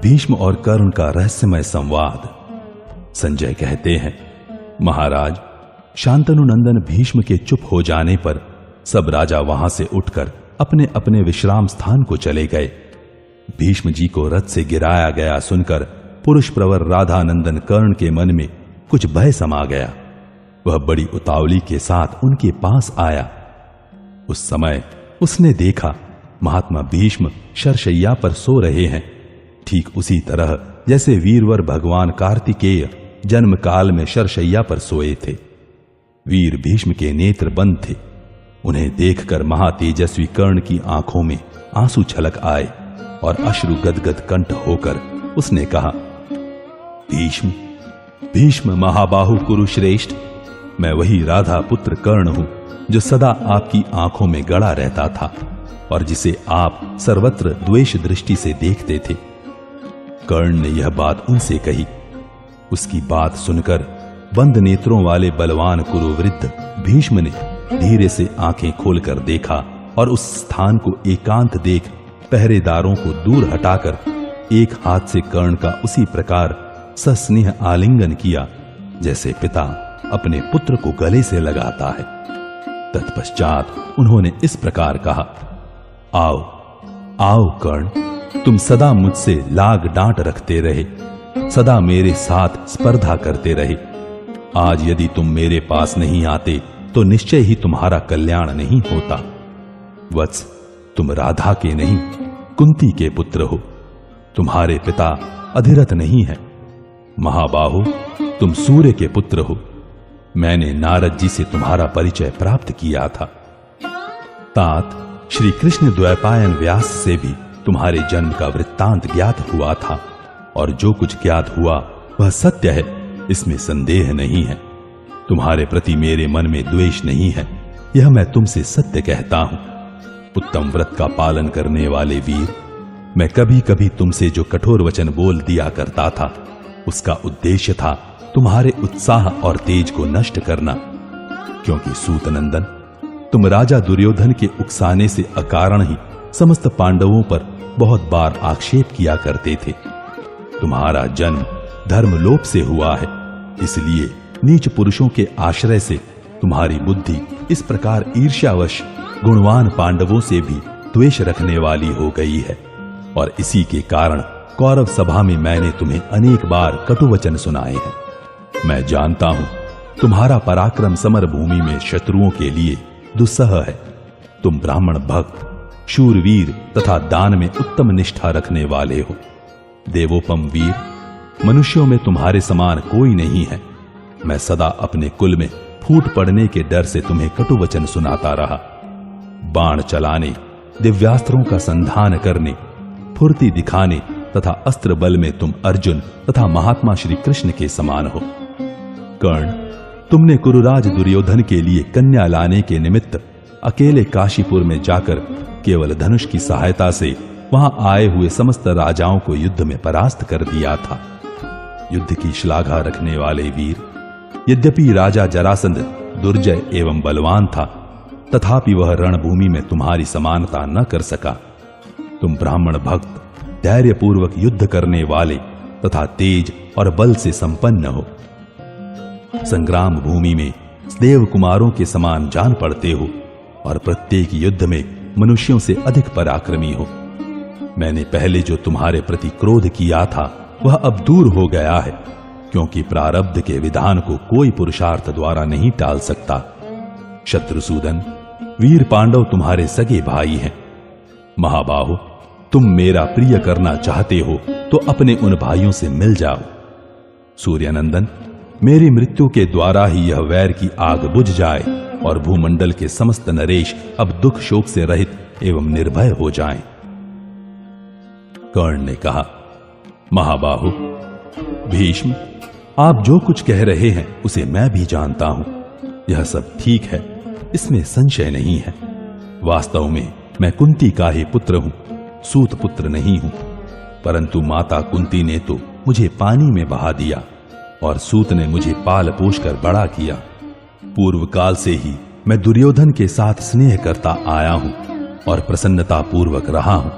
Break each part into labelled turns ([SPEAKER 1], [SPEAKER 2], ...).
[SPEAKER 1] भीष्म और कर्ण का रहस्यमय संवाद। संजय कहते हैं, महाराज, शांतनु नंदन भीष्म के चुप हो जाने पर सब राजा वहां से उठकर अपने अपने विश्राम स्थान को चले गए। भीष्म जी को रथ से गिराया गया सुनकर पुरुष प्रवर राधानंदन कर्ण के मन में कुछ भय समा गया। वह बड़ी उतावली के साथ उनके पास आया। उस समय उसने देखा महात्मा भीष्म शरशैया पर सो रहे हैं, ठीक उसी तरह जैसे वीरवर भगवान कार्तिकेय जन्म काल में शरशैया पर सोए थे। वीर भीष्म के नेत्र बंद थे। उन्हें देखकर महातेजस्वी कर्ण की आंखों में आंसू छलक आए और अश्रु गदगद कंठ होकर उसने कहा, भीष्म, भीष्म महाबाहु कुरुश्रेष्ठ, मैं वही राधा पुत्र कर्ण हूं जो सदा आपकी आंखों में गड़ा रहता था और जिसे आप सर्वत्र द्वेष दृष्टि से देखते थे। कर्ण ने यह बात उनसे कही। उसकी बात सुनकर बंद नेत्रों वाले बलवान कुरुवृद्ध भीष्म ने धीरे से आंखें खोलकर देखा और उस स्थान को एकांत देख पहरेदारों को दूर हटाकर एक हाथ से कर्ण का उसी प्रकार सस्नेह आलिंगन किया जैसे पिता अपने पुत्र को गले से लगाता है। तत्पश्चात उन्होंने इस प्रकार कहा, आओ आओ कर्ण, तुम सदा मुझसे लाग डांट रखते रहे, सदा मेरे साथ स्पर्धा करते रहे। आज यदि तुम मेरे पास नहीं आते तो निश्चय ही तुम्हारा कल्याण नहीं होता। वत्स, तुम राधा के नहीं कुंती के पुत्र हो। तुम्हारे पिता अधिरथ नहीं है। महाबाहो, तुम सूर्य के पुत्र हो। मैंने नारद जी से तुम्हारा परिचय प्राप्त किया था। तात श्री कृष्ण द्वैपायन व्यास से भी तुम्हारे जन्म का वृत्तांत ज्ञात हुआ था और जो कुछ ज्ञात हुआ वह सत्य है, इसमें संदेह नहीं है। तुम्हारे प्रति मेरे मन में द्वेष नहीं है, यह मैं तुमसे सत्य कहता हूं। उत्तम व्रत का पालन करने वाले वीर, मैं कभी कभी तुमसे जो कठोर वचन बोल दिया करता था उसका उद्देश्य था तुम्हारे उत्साह और तेज को नष्ट करना, क्योंकि सूतनंदन, तुम राजा दुर्योधन के उकसाने से अकारण ही समस्त पांडवों पर बहुत बार आक्षेप किया करते थे। तुम्हारा जन्म धर्मलोप से हुआ है, इसलिए नीच पुरुषों के आश्रय से तुम्हारी बुद्धि इस प्रकार ईर्ष्यावश गुणवान पांडवों से भी द्वेष रखने वाली हो गई है। और इसी के कारण कौरव सभा में मैंने तुम्हें अनेक बार कटुवचन सुनाए हैं। मैं जानता हूं तुम्हारा पराक्रम समर भूमि में शत्रुओं के लिए दुस्सह है। तुम ब्राह्मण भक्त, शूरवीर तथा दान में उत्तम निष्ठा रखने वाले हो। देवोपम वीर, मनुष्यों में तुम्हारे समान कोई नहीं है। मैं सदा अपने कुल में फूट पड़ने के डर से तुम्हें कटुवचन सुनाता रहा। बाण चलाने, दिव्यास्त्रों का संधान करने, फुर्ती दिखाने तथा अस्त्र बल में तुम अर्जुन तथा महात्मा श्री कृष्ण के समान हो। कर्ण, तुमने कुरुराज दुर्योधन के लिए कन्या लाने के निमित्त अकेले काशीपुर में जाकर केवल धनुष की सहायता से वहां आए हुए समस्त राजाओं को युद्ध में परास्त कर दिया था। युद्ध की श्लाघा रखने वाले वीर, यद्यपि राजा जरासंध दुर्जय एवं बलवान था, तथापि वह रणभूमि में तुम्हारी समानता न कर सका। तुम ब्राह्मण भक्त, धैर्यपूर्वक युद्ध करने वाले तथा तेज और बल से संपन्न हो। संग्राम भूमि में देव कुमारों के समान जान पड़ते हो और प्रत्येक युद्ध में मनुष्यों से अधिक पराक्रमी हो। मैंने पहले जो तुम्हारे प्रति क्रोध किया था वह अब दूर हो गया है, क्योंकि प्रारब्ध के विधान को कोई पुरुषार्थ द्वारा नहीं टाल सकता। शत्रुसूदन, वीर पांडव तुम्हारे सगे भाई हैं। महाबाहो, तुम मेरा प्रिय करना चाहते हो तो अपने उन भाइयों से मिल जाओ। सूर्यनंदन, मेरी मृत्यु के द्वारा ही यह वैर की आग बुझ जाए और भूमंडल के समस्त नरेश अब दुख शोक से रहित एवं निर्भय हो जाएं। कर्ण ने कहा, महाबाहु, भीष्म, आप जो कुछ कह रहे हैं उसे मैं भी जानता हूं। यह सब ठीक है, इसमें संशय नहीं है। वास्तव में मैं कुंती का ही पुत्र हूं, सूत पुत्र नहीं हूं। परंतु माता कुंती ने तो मुझे पानी में बहा दिया और सूत ने मुझे पाल पोष कर बड़ा किया। पूर्व काल से ही मैं दुर्योधन के साथ स्नेह करता आया हूं और प्रसन्नता पूर्वक रहा हूं।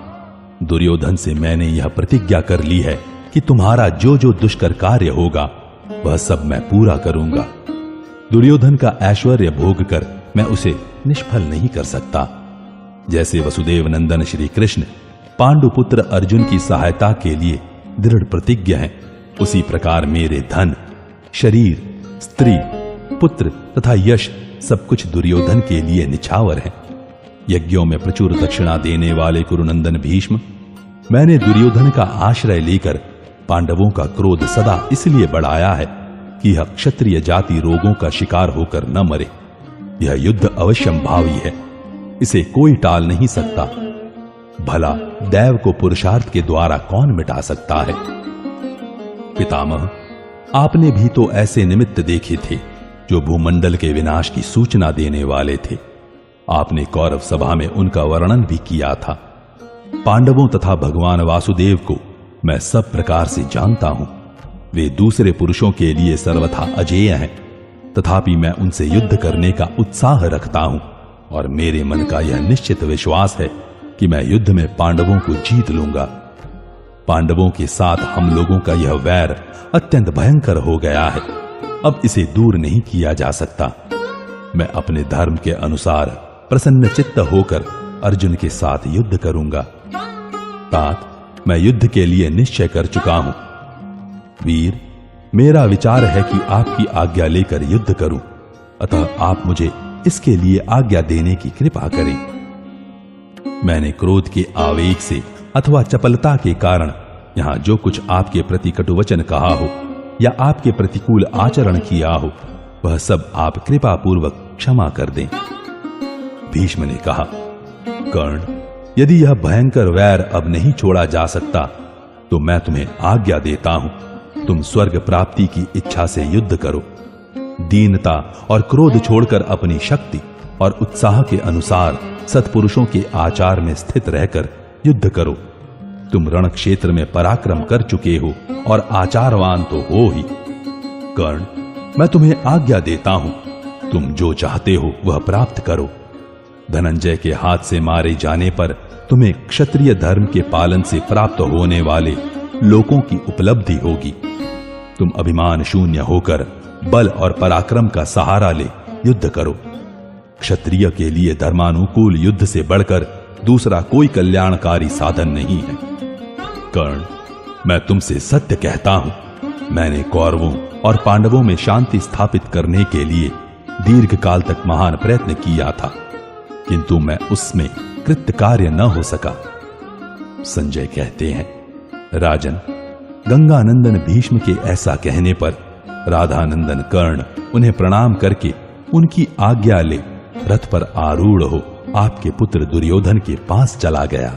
[SPEAKER 1] दुर्योधन से मैंने यह प्रतिज्ञा कर ली है कि तुम्हारा जो जो दुष्कर कार्य होगा वह सब मैं पूरा करूंगा। दुर्योधन का ऐश्वर्य भोग कर मैं उसे निष्फल नहीं कर सकता। जैसे वसुदेव नंदन श्री कृष्ण पांडुपुत्र अर्जुन की सहायता के लिए दृढ़ प्रतिज्ञ हैं, उसी प्रकार मेरे धन, शरीर, स्त्री, पुत्र तथा यश सब कुछ दुर्योधन के लिए निछावर है। यज्ञों में प्रचुर दक्षिणा देने वाले कुरुनंदन भीष्म, मैंने दुर्योधन का आश्रय लेकर पांडवों का क्रोध सदा इसलिए बढ़ाया है कि यह क्षत्रिय जाति रोगों का शिकार होकर न मरे। यह युद्ध अवश्यंभावी है, इसे कोई टाल नहीं सकता। भला दैव को पुरुषार्थ के द्वारा कौन मिटा सकता है। पितामह, आपने भी तो ऐसे निमित्त देखे थे जो भूमंडल के विनाश की सूचना देने वाले थे। आपने कौरव सभा में उनका वर्णन भी किया था। पांडवों तथा भगवान वासुदेव को मैं सब प्रकार से जानता हूं। वे दूसरे पुरुषों के लिए सर्वथा अजेय हैं, तथापि मैं उनसे युद्ध करने का उत्साह रखता हूं और मेरे मन का यह निश्चित विश्वास है कि मैं युद्ध में पांडवों को जीत लूंगा। पांडवों के साथ हम लोगों का यह वैर अत्यंत भयंकर हो गया है, अब इसे दूर नहीं किया जा सकता। मैं अपने धर्म के अनुसार प्रसन्न चित्त होकर अर्जुन के साथ युद्ध करूंगा। तात, मैं युद्ध के लिए निश्चय कर चुका हूं। वीर, मेरा विचार है कि आपकी आज्ञा लेकर युद्ध करूं, अतः आप मुझे इसके लिए आज्ञा देने की कृपा करें। मैंने क्रोध के आवेग से अथवा चपलता के कारण यहां जो कुछ आपके प्रति कटुवचन कहा हो या आपके प्रतिकूल आचरण किया हो, वह सब आप कृपा पूर्वक क्षमा कर दें। भीष्म ने कहा, कर्ण, यदि यह भयंकर वैर अब नहीं छोड़ा जा सकता तो मैं तुम्हें आज्ञा देता हूं, तुम स्वर्ग प्राप्ति की इच्छा से युद्ध करो। दीनता और क्रोध छोड़कर अपनी शक्ति और उत्साह के अनुसार सत्पुरुषों के आचार में स्थित रहकर युद्ध करो। तुम रण क्षेत्र में पराक्रम कर चुके हो और आचारवान तो हो ही। कर्ण, मैं तुम्हें आज्ञा देता हूं, तुम जो चाहते हो वह प्राप्त करो। धनंजय के हाथ से मारे जाने पर तुम्हें क्षत्रिय धर्म के पालन से प्राप्त होने वाले लोकों की उपलब्धि होगी। तुम अभिमान शून्य होकर बल और पराक्रम का सहारा ले युद्ध करो। क्षत्रिय के लिए धर्मानुकूल युद्ध से बढ़कर दूसरा कोई कल्याणकारी साधन नहीं है। कर्ण, मैं तुमसे सत्य कहता हूं, मैंने कौरवों और पांडवों में शांति स्थापित करने के लिए दीर्घ काल तक महान प्रयत्न किया था, किंतु मैं उसमें कृत कार्य न हो सका। संजय कहते हैं, राजन, गंगानंदन भीष्म के ऐसा कहने पर राधानंदन कर्ण उन्हें प्रणाम करके उनकी आज्ञा ले रथ पर आरूढ़ हो आपके पुत्र दुर्योधन के पास चला गया।